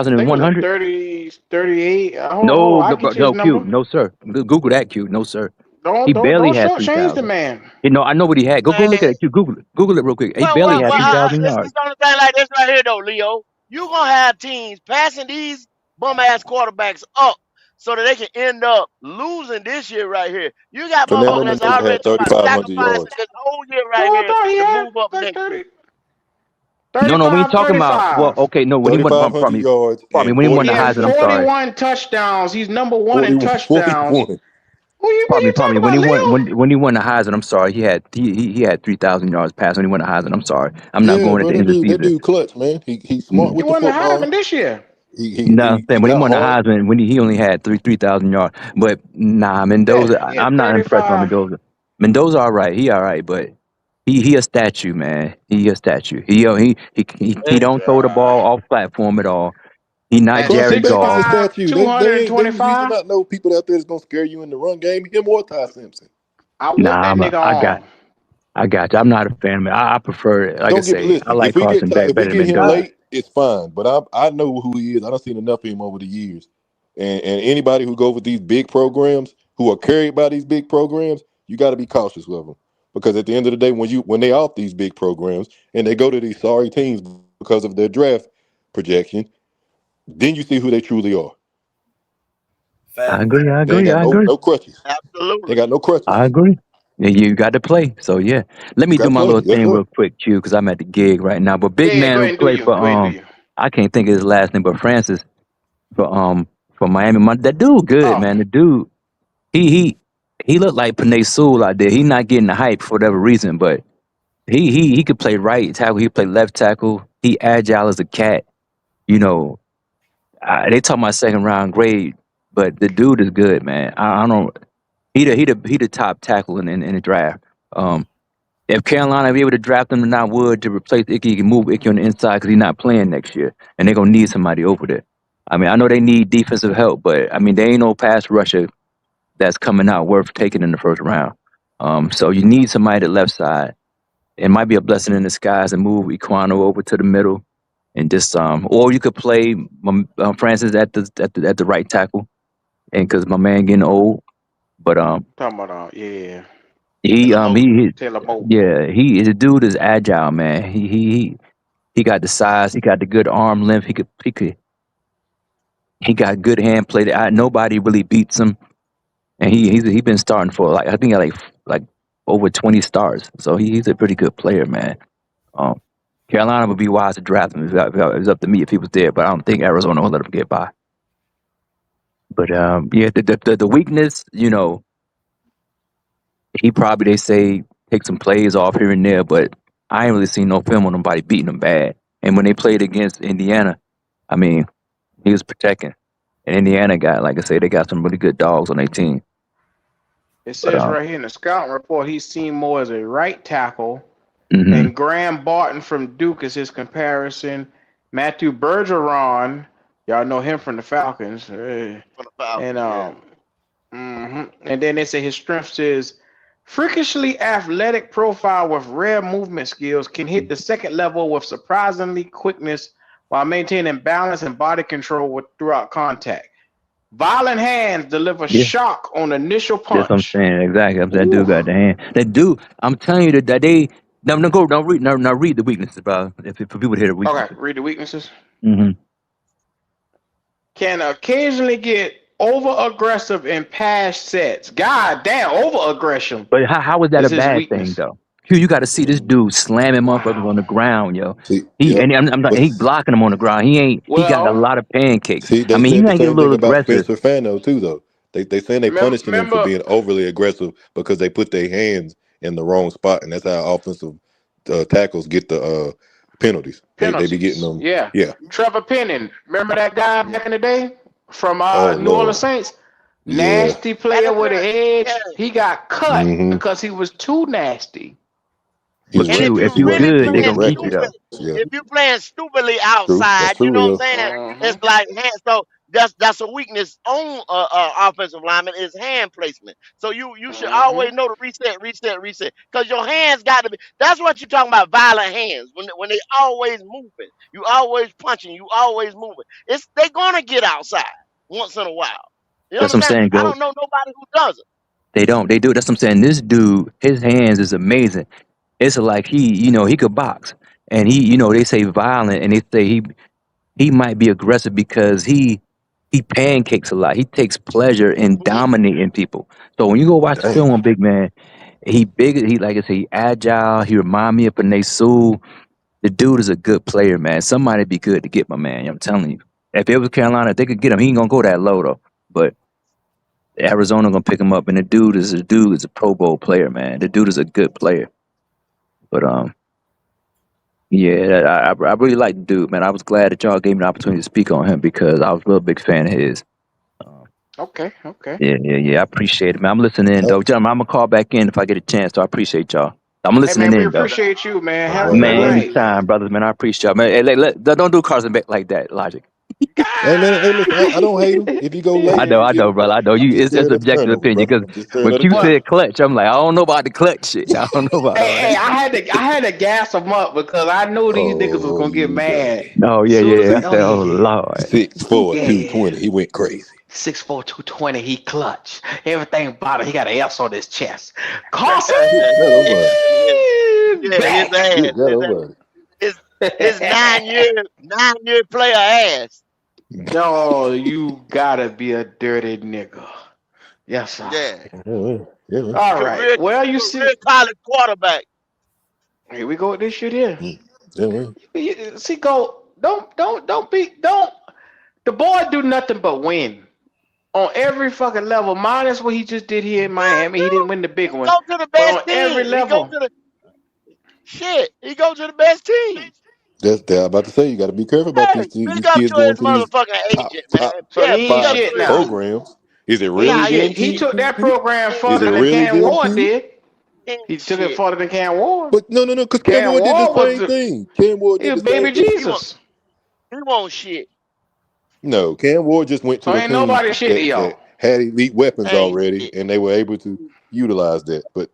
I think it was 3,100? 30, 38. No, I get you his no, Q, number. no sir. Google that, Q, no sir. He Don't barely had shortchange the 3,000. man. You know, I know what he had. Go Man, look at it, Q. Google it real quick. He barely had 3,000 it's yards. the only thing like this right here though, Leo. You gonna have teams passing these bum ass quarterbacks up so that they can end up losing this year right here. You got Fernando motherfuckers that's Mendoza already had talking about 3,500 sacrificing yards. this whole year right No, I here thought he to had move up like next year. 30, No, when you 35, talking about, well, 35. okay, no, when he went, 3,500 yards and when he won He the 41 has Heisman, I'm touchdowns. sorry. 41 touchdowns. He's number one in 41. touchdowns. 41. What you talking When about, Leo? when he won the Heisman, I'm sorry. He had 3,000 yards passing when he won the Heisman. I'm sorry. I'm not Yeah, going at bro, the end of the that season. dude clutch, man. He's smart Mm. He with the won the Heisman football. this year. No, He when he got won the hard. Heisman, when he only had 3,000 yards. But nah, Mendoza, Yeah, he had I'm not impressed by 35. Mendoza. Mendoza, all right, he all right, but he a statue, man. He a statue. He don't throw the ball off platform at all. He not At Carson Jared Beck is a Goff. 6'5", statue. You should 225. not know people out there that's gonna scare you in the run game. Him or Ty Simpson. I want Nah, that nigga on. I got you. I'm not a fan of it. I prefer it. Like I Don't get say, I listen. like Carson Beck If we better than get him Mendoza. late, it's fine. But I know who he is. I done seen enough of him over the years. And anybody who goes with these big programs, who are carried by these big programs, you got to be cautious with them. Because at the end of the day, when they off these big programs and they go to these sorry teams because of their draft projection, then you see who they truly are. I Fact. agree. They ain't got no crutches. They Absolutely. got no crutches. I agree. Yeah, you got to play. So yeah, let me You got do to my play. little Yes, thing sir. real quick, Q, because I'm at the gig right now. But big Yeah, go man ahead who and do played you. for Go ahead and do you. I can't think of his last name, but Francis for Miami. That dude good, Oh, man. The dude he looked like Panay Sewell out there. He not getting the hype for whatever reason, but he could play right tackle. He play left tackle. He agile as a cat. You know, they talking about second round grade, but the dude is good, man. I don't. He the top tackle in the draft. If Carolina be able to draft him and not Wood to replace Icky, he can move Icky on the inside because he's not playing next year, and they're gonna need somebody over there. I mean, I know they need defensive help, but I mean, there ain't no pass rusher that's coming out worth taking in the first round. So you need somebody at the left side. It might be a blessing in disguise and move Equano over to the middle, and just or you could play Francis at the right tackle, and because my man getting old, but talking about yeah, he Taylor Moe. yeah, the dude is agile, man. He got the size, he got the good arm length, he got good hand play. Nobody really beats him, and he been starting for like I think like over 20 starts, so he's a pretty good player, man. Carolina would be wise to draft him if it was up to me if he was there, but I don't think Arizona will let him get by. But yeah, the weakness, you know, he probably they say take some plays off here and there, but I ain't really seen no film on nobody beating him bad. And when they played against Indiana, I mean, he was protecting. And Indiana got, like I say, they got some really good dogs on their team. It says right here in the scouting report, he's seen more as a right tackle. Mm-hmm. And Graham Barton from Duke is his comparison. Matthew Bergeron, y'all know him from the Falcons. And And then they say his strengths is freakishly athletic profile with rare movement skills, can hit the second level with surprisingly quickness while maintaining balance and body control throughout contact. Violent hands deliver shock on initial punch. That's what I'm saying. Exactly. That dude got the hand. That dude, I'm telling you that they now read the weaknesses, bro. If for people to hear the weaknesses. Okay, read the weaknesses. Mm-hmm. Can occasionally get over aggressive in past sets. God damn, over aggression. But how is that a bad thing though? You got to see this dude slamming motherfuckers on the ground, yo. He blocking them on the ground. He got a lot of pancakes. See, they he said might the get a same little thing about aggressive. Spencer Fano too, though. They saying they punishing him for being overly aggressive because they put their hands in the wrong spot, and that's how offensive tackles get the penalties. They be getting them. Yeah. Trevor Penning, remember that guy back in the day from New Orleans Saints? Nasty player with an edge. He got cut because he was too nasty. But if you good, they gonna keep you though. If you playing stupidly outside, you know what I'm saying? It's like so that's a weakness on offensive lineman is hand placement. So you should always know to reset, because your hands got to be. That's what you're talking about. Violent hands when they always moving, you always punching, you always moving. They gonna get outside once in a while. You know That's what I'm saying. I don't know nobody who does it. They don't. They do. That's what I'm saying. This dude, his hands is amazing. It's like he could box, and they say violent, and they say he might be aggressive because he pancakes a lot. He takes pleasure in dominating people. So when you go watch the film on Big Man, he big. He like I say, he agile. He remind me of Panay Sewell. The dude is a good player, man. Somebody be good to get my man. I'm telling you. If it was Carolina, if they could get him. He ain't gonna go that low though. But Arizona gonna pick him up, and the dude is a Pro Bowl player, man. The dude is a good player. But I really like the dude, man. I was glad that y'all gave me the opportunity to speak on him because I was a real big fan of his. Okay. Yeah. I appreciate it, man. I'm listening in, though. Gentlemen, I'm gonna call back in if I get a chance. So I appreciate y'all. I'm listening we in, though. Appreciate you, man. Have a man, good night. anytime, brothers, man. I appreciate y'all, man. Hey, don't do Carson back like that, Logic. Hey man, listen, I don't hate him. If you go late, I know, brother. I know you. It's objective opinion because when Q said clutch, I'm like, I don't know about the clutch shit. I don't know about. Hey, I had to gas them up because I knew these niggas was gonna get mad. Oh yeah. I said, oh Lord. 6'4", 220. He went crazy. 6'4", 220. He clutch. Everything about it. He got an S on his chest. Carson. His 9-year player ass. No, you gotta be a dirty nigga. Yes, sir. Yeah. All right. Well, you see, college quarterback. Here we go with this shit here. Yeah. See, don't be. The boy do nothing but win on every fucking level. Minus what he just did here in Miami. He didn't win the big one. Go to the best on every level. He goes to the best teams. I'm about to say you got to be careful about these kids going to these top programs. Is it really? He took that program further than Cam Ward did. He took it farther than Cam Ward. But no, because Cam Ward did the same thing. Cam Ward did the same baby Jesus. He won't shit. No, Cam Ward just went to the team that had elite weapons already, and they were able to utilize that. But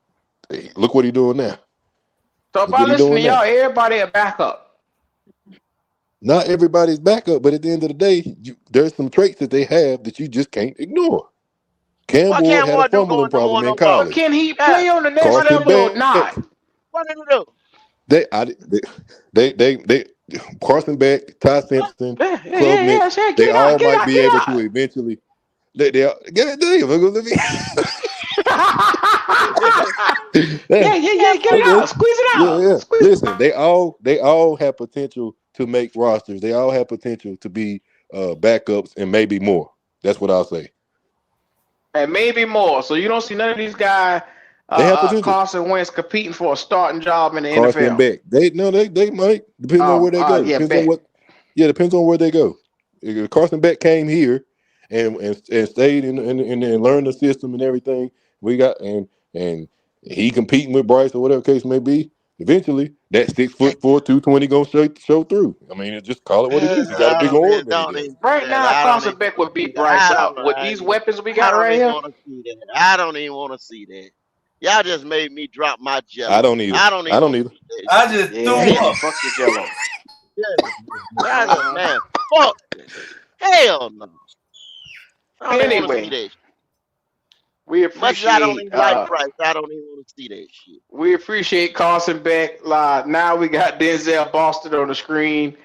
hey, look what he's doing now. So if I listen to y'all, everybody a backup. Not everybody's backup, but at the end of the day, there's some traits that they have that you just can't ignore. Cam Ward had a fumbling problem in college. Can he play on the next level or not? What did he do? They Carson Beck, Ty Simpson, they all might be able to eventually. Get it out. Squeeze it out. Yeah. Listen, they all have potential to make rosters. They all have potential to be backups and maybe more. That's what I'll say. And maybe more. So you don't see none of these guys, Carson Wentz, competing for a starting job in the Carson NFL. Beck. They might, depending on where they go. Depends on where they go. If Carson Beck came here and stayed and learned the system and everything we got, and he competing with Bryce or whatever case may be, eventually that 6'4", 220 gonna show through. I mean, just call it what it is. He got a bigger arm than he does. Right now, I don't Carson even Beck want would to see beat that. Bryce out with these weapons we got right here. I don't even want to see that. I don't even want to see that. Y'all just made me drop my jello. I don't either. I don't even I don't want to either. see that. I just threw up. Fuck your Jello. Yeah, man, fuck. Hell no. I don't even want to see Anyway, that. we Much as I don't appreciate even like Bryce, I don't even want to see that shit. we appreciate Carson Beck. Now we got Denzel Boston on the screen.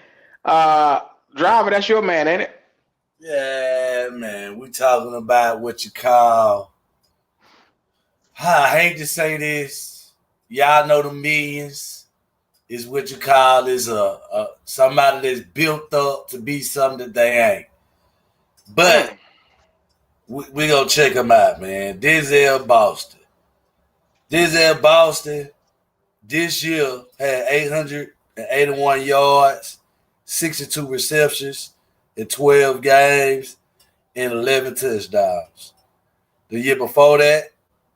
Driver, that's your man, ain't it? Yeah, man. We talking about what you call. I hate to say this. Y'all know the millions is what you call is a somebody that's built up to be something that they ain't. But we gonna check them out, man. Denzel Boston. Denzel Boston this year had 881 yards, 62 receptions in 12 games, and 11 touchdowns. The year before that,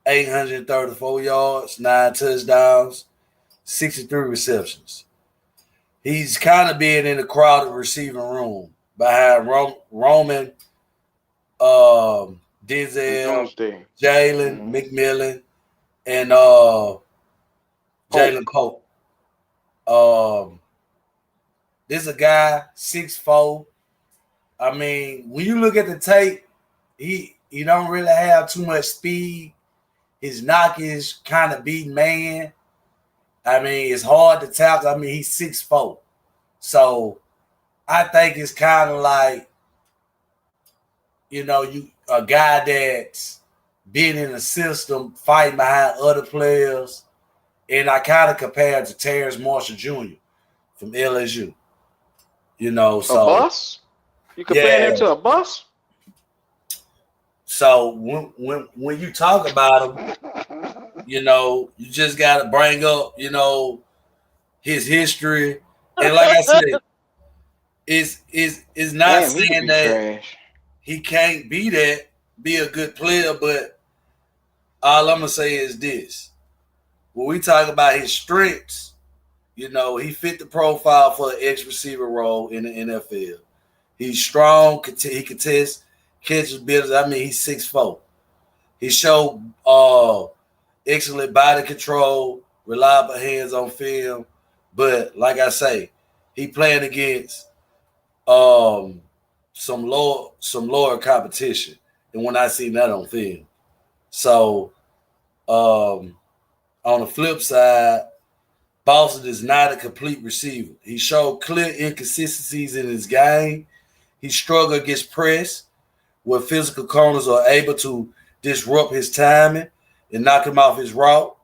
834 yards, 9 touchdowns, 63 receptions. He's kind of being in the crowded receiving room behind Roman, Denzel, Jalen McMillan, and Jalen Pope. This is a guy 6'4". I mean, when you look at the tape, he don't really have too much speed. His knock is kind of beating man. I mean, it's hard to tackle. I mean, he's 6'4". So I think it's kind of like, you a guy that's been in the system, fighting behind other players. And I kind of compare it to Terrence Marshall Jr. from LSU. So a bus? You compare him to a bus? So when you talk about him, you just got to bring up, his history. And like I said, it's not saying that he can't be a good player, but all I'm going to say is this. When we talk about his strengths, he fit the profile for an X receiver role in the NFL. He's strong. He contests, catches business. I mean, he's 6'4". He showed excellent body control, reliable hands on film. But like I say, he playing against some lower competition. And when I see that on film. So on the flip side, Boston is not a complete receiver. He showed clear inconsistencies in his game. He struggled against press, where physical corners are able to disrupt his timing and knock him off his route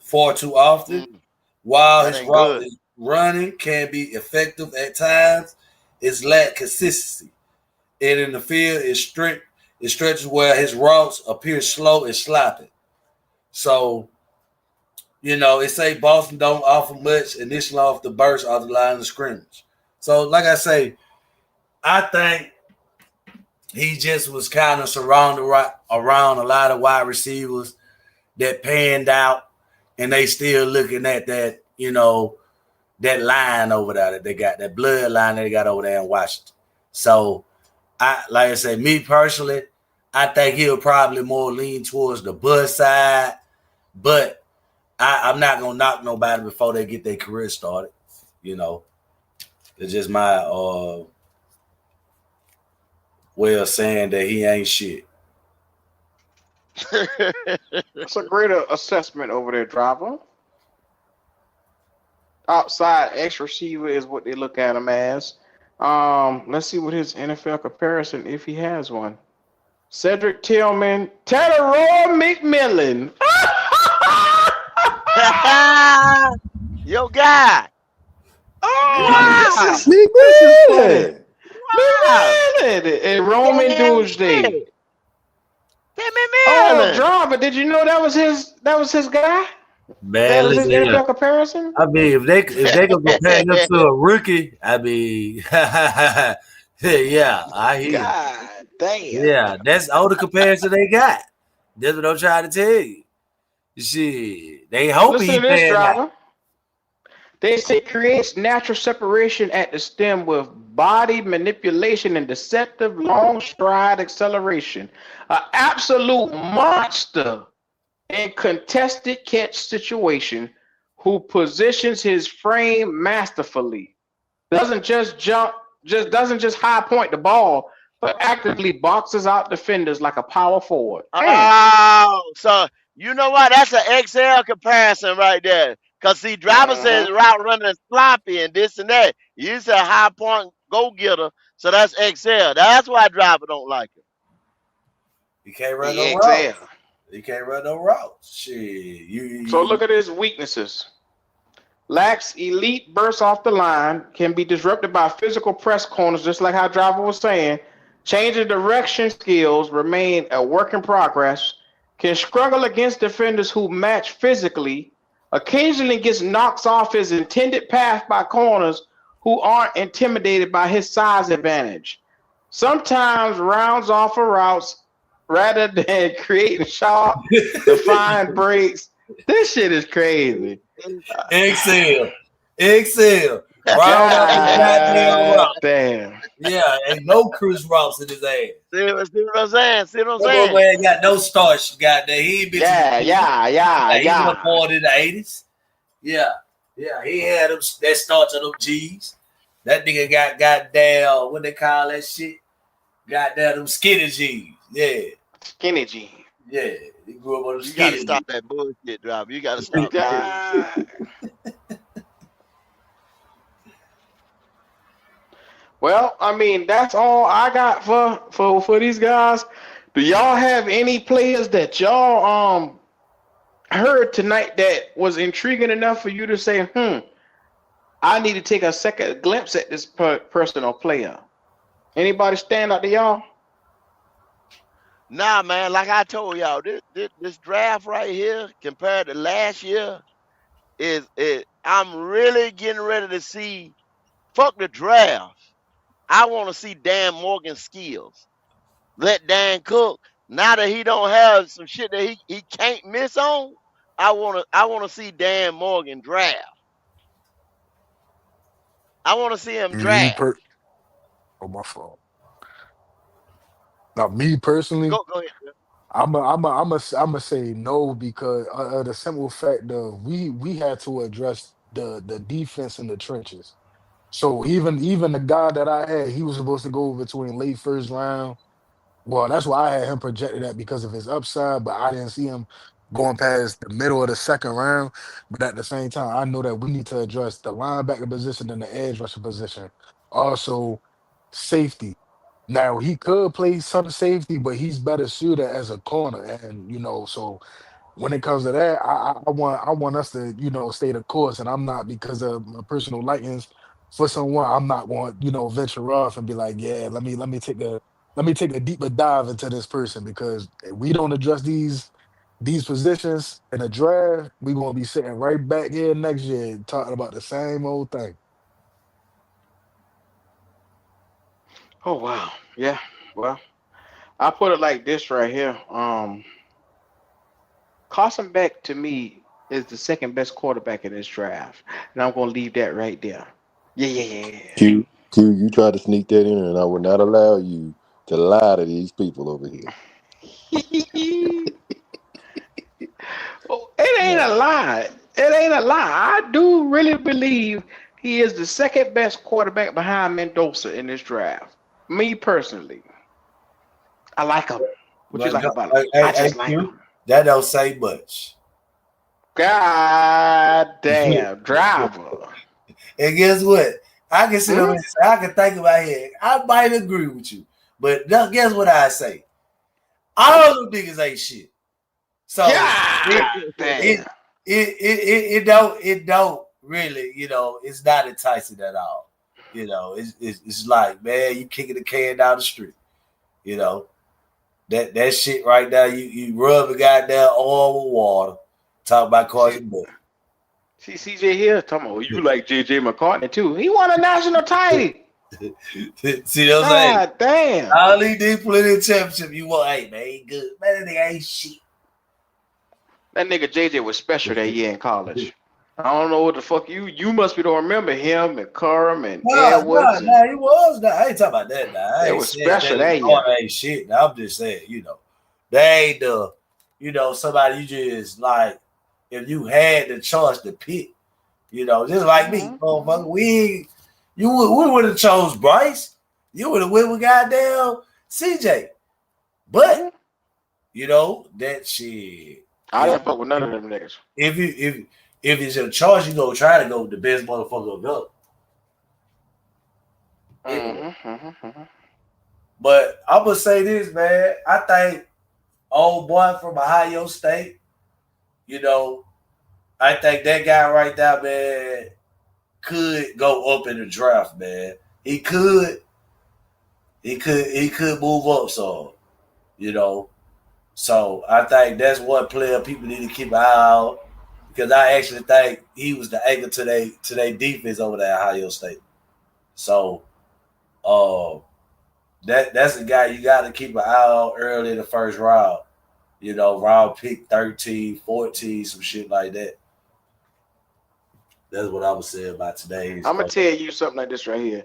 far too often. While his route is running can be effective at times, it's lack consistency. And in the field, it stretches where his routes appear slow and sloppy. So, it say Boston don't offer much initially off the burst off the line of scrimmage. So, like I say, I think he just was kind of surrounded around a lot of wide receivers that panned out, and they still looking at that, that line over there that they got, that bloodline that they got over there in Washington. So, like I say, me personally, I think he'll probably more lean towards the buzz side, but I'm not going to knock nobody before they get their career started. It's just my way of saying that he ain't shit. That's a great assessment over there, Driver. Outside X receiver is what they look at him as. Let's see what his NFL comparison, if he has one. Cedric Tillman, Tedero McMillan. Yo, guy. Oh, this is funny. And Roman Doomsday. Oh, Driver, did you know that was his guy? Man, that was his NFL comparison? I mean, if they could compare him to a rookie, I mean, yeah, I hear. God damn. Yeah, that's all the comparison they got. That's what I'm trying to tell you. Shit, they hope he panned out. They say creates natural separation at the stem with body manipulation and deceptive long stride acceleration. An absolute monster in contested catch situation who positions his frame masterfully. Doesn't just high point the ball, but actively boxes out defenders like a power forward. Oh, so you know what? That's an XL comparison right there. Cause see, driver says route running is sloppy and this and that. You said high point go getter, so that's XL. That's why driver don't like it. You can't run The no XL. routes. You can't run no routes. Shit. So look at his weaknesses. Lacks elite bursts off the line, can be disrupted by physical press corners, just like how driver was saying. Change of direction skills remain a work in progress. Can struggle against defenders who match physically. Occasionally gets knocked off his intended path by corners who aren't intimidated by his size advantage. Sometimes rounds off of routes rather than creating sharp, defined breaks. This shit is crazy. XL. Round off goddamn route. Damn. Yeah, ain't no cruise routes in his ass. See what I'm saying? That boy ain't got no starch, goddamn. He ain't been he was born in the 80s. Yeah, he had them that starch on them G's. That nigga got goddamn, what they call that shit? Goddamn them skinny G's. Yeah. Skinny G. Yeah. He grew up on the You skinny gotta stop that bullshit, driver. You gotta stop that. Well, I mean, that's all I got for these guys. Do y'all have any players that y'all heard tonight that was intriguing enough for you to say, I need to take a second glimpse at this personal player? Anybody stand out to y'all? Nah, man, like I told y'all, this draft right here compared to last year I'm really getting ready to see. Fuck the draft. I want to see Dan Morgan's skills. Let Dan cook. Now that he don't have some shit that he can't miss on, I wanna see Dan Morgan draft. I want to see him draft. My fault. Now, me personally, Go ahead. I'm say no because the simple fact of we had to address the defense in the trenches. So even the guy that I had, he was supposed to go between late first round. Well, that's why I had him projected at because of his upside, but I didn't see him going past the middle of the second round. But at the same time, I know that we need to address the linebacker position and the edge rusher position. Also, safety. Now he could play some safety, but he's better suited as a corner. And so when it comes to that, I want us to, stay the course. And I'm not, because of my personal likings for someone, I'm not going, venture off and be like, yeah, let me take a deeper dive into this person, because if we don't address these positions in the draft, we're gonna be sitting right back here next year talking about the same old thing. Oh wow. Yeah. Well, I put it like this right here. Carson Beck to me is the second best quarterback in this draft. And I'm gonna leave that right there. Yeah. Q, you tried to sneak that in, and I will not allow you to lie to these people over here. Oh, it ain't a lie. I do really believe he is the second best quarterback behind Mendoza in this draft. Me personally, I like him. What you like about him? I just like him. That don't say much. God damn, driver. And guess what? I can sit over and say, I can think about it. I might agree with you, but guess what I say? All them niggas ain't shit. So it don't really, it's not enticing at all. It's like, man, you kicking the can down the street. That shit right now, you rub a goddamn oil with water. Talk about Carson Beck. See CJ here talking about you like JJ McCartney too. He won a national title. See what I'm saying? God damn. All he did play the championship. You want, hey man, he good. Man, that nigga ain't shit. That nigga JJ was special that year in college. I don't know what the fuck you must be don't remember him and Curran and No, Edwards. he was. Nah, I ain't talking about that. Nah. I It ain't was saying special that that his year. daughter ain't shit. Nah, I'm just saying, they ain't somebody you just like. If you had the choice to pick, just like me, motherfucker, we would have chose Bryce. You would have went with goddamn CJ. But that shit. I didn't fuck with none of them niggas. If it's your choice, you go try to go with the best motherfucker available. But I'm gonna say this, man. I think old boy from Ohio State, I think that guy right there, man, could go up in the draft, man. He could move up some, So I think that's one player people need to keep an eye out, because I actually think he was the anchor to their defense over there at Ohio State. So that's the guy you got to keep an eye out early in the first round. Round pick 13, 14, some shit like that. That's what I would say about today's. I'm gonna tell you something like this right here.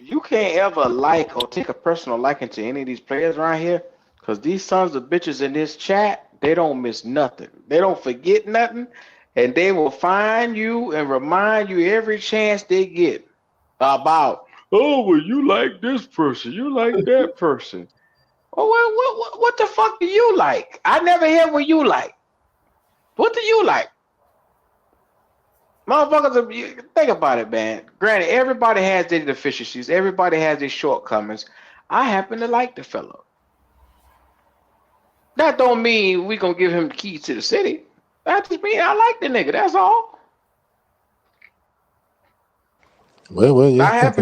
You can't ever like or take a personal liking to any of these players around here, because these sons of bitches in this chat, they don't miss nothing. They don't forget nothing, and they will find you and remind you every chance they get about, oh, well, you like this person, you like that person. Oh, what the fuck do you like? I never hear what you like. What do you like? Motherfuckers, think about it, man. Granted, everybody has their deficiencies. Everybody has their shortcomings. I happen to like the fellow. That don't mean we gonna give him the keys to the city. That just mean I like the nigga. That's all. Well, yeah.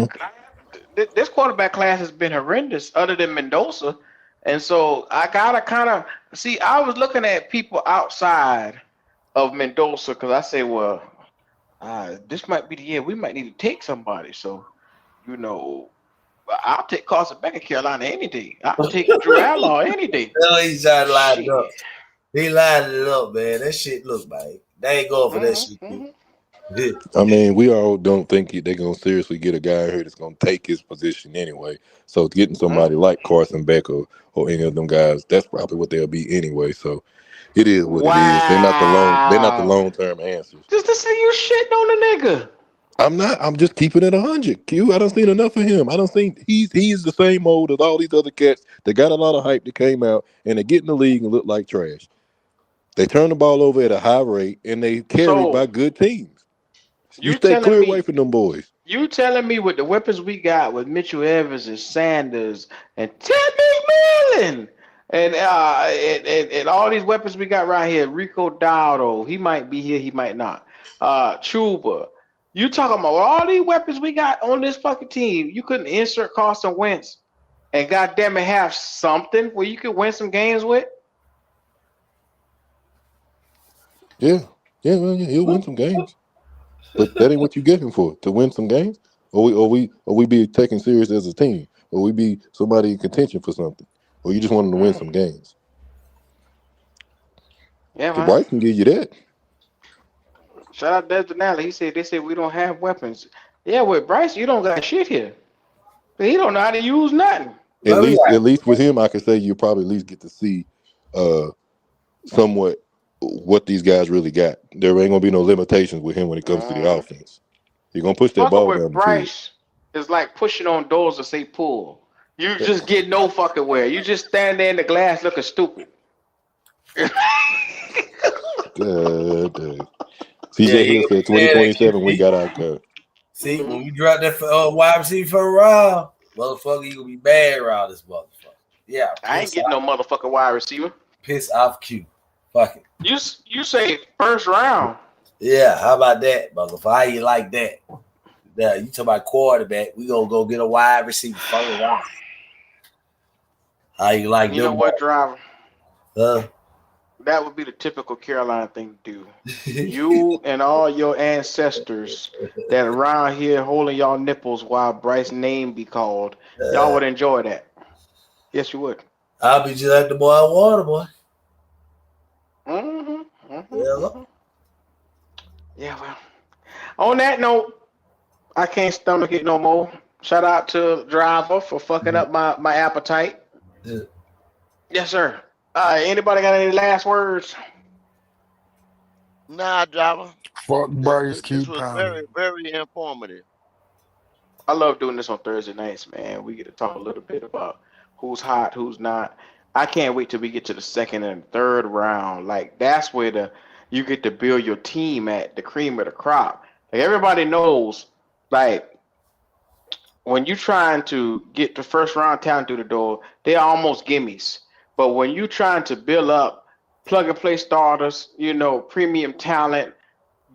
This quarterback class has been horrendous, other than Mendoza, and so I gotta kind of see. I was looking at people outside of Mendoza because I say, well, this might be the year we might need to take somebody. So, I'll take Carson Beck in Carolina any day. I'll take Drew Outlaw any day. No, he's trying to line it up. He lined it up, man. That shit look like they ain't going for that shit. I mean, we all don't think they're going to seriously get a guy here that's going to take his position anyway. So getting somebody like Carson Beck or any of them guys, that's probably what they'll be anyway. So it is what it is. They're not the long-term answers. Just to see you shitting on the nigga. I'm not. I'm just keeping it 100. Q. I don't seen enough of him. I don't think he's the same mold as all these other cats that got a lot of hype that came out and they get in the league and look like trash. They turn the ball over at a high rate and they carried by good teams. You stay clear away from them boys. You telling me with the weapons we got with Mitchell Evans and Sanders and Ted McMillan and all these weapons we got right here, Rico Dowdle, he might be here, he might not. Chuba. You talking about all these weapons we got on this fucking team? You couldn't insert Carson Wentz and goddamn it have something where you could win some games with? Yeah, he'll win some games. But that ain't what you get him for, to win some games, or we be taken serious as a team, or we be somebody in contention for something, or you just want him to win some games. Yeah, man. Bryce can give you that. Shout out Des Denali. They said we don't have weapons. Yeah, with Bryce, you don't got shit here. He don't know how to use nothing. At least with him, I can say you probably at least get to see somewhat what these guys really got. There ain't gonna be no limitations with him when it comes to the offense. You're gonna push that ball down. Bryce is like pushing on doors to say pull. You just get no fucking where. You just stand there in the glass looking stupid. CJ Hill said 2027 we got our cut. See, when we drop that wide receiver for a round, motherfucker, you gonna be bad around this motherfucker. Yeah, I ain't getting no motherfucking wide receiver. Piss off Q. Fuck it. You say first round. Yeah, how about that, motherfucker? How you like that? Yeah, you talk about quarterback. We gonna go get a wide receiver first round. How you like that? You know what, driver? That would be the typical Carolina thing to do. You and all your ancestors that are around here holding y'all nipples while Bryce's name be called, y'all would enjoy that. Yes, you would. I'll be just like the boy I water, boy. Mm-hmm. Yeah. Yeah, well. On that note, I can't stomach it no more. Shout out to Driver for fucking up my appetite. Yeah. Yes, sir. Anybody got any last words? Nah, Driver. Fuck Bryce, This keep was very, pounding. very informative. I love doing this on Thursday nights, man. We get to talk a little bit about who's hot, who's not. I can't wait till we get to the second and third round. Like that's where you get to build your team at the cream of the crop. Like everybody knows, like when you're trying to get the first round talent through the door, they're almost gimmies. But when you're trying to build up plug and play starters, premium talent,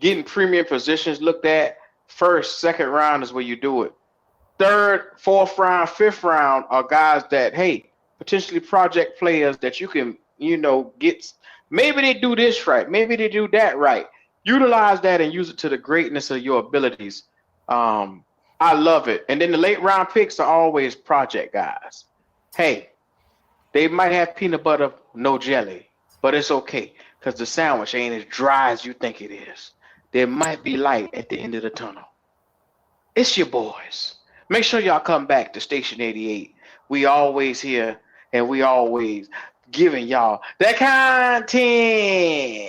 getting premium positions looked at, first, second round is where you do it. Third, fourth round, fifth round are guys that, hey, potentially project players that you can, get. Maybe they do this right. Maybe they do that right. Utilize that and use it to the greatness of your abilities. I love it. And then the late round picks are always project guys. Hey, they might have peanut butter, no jelly, but it's okay because the sandwich ain't as dry as you think it is. There might be light at the end of the tunnel. It's your boys. Make sure y'all come back to Station 88. We always here and we always giving y'all that content.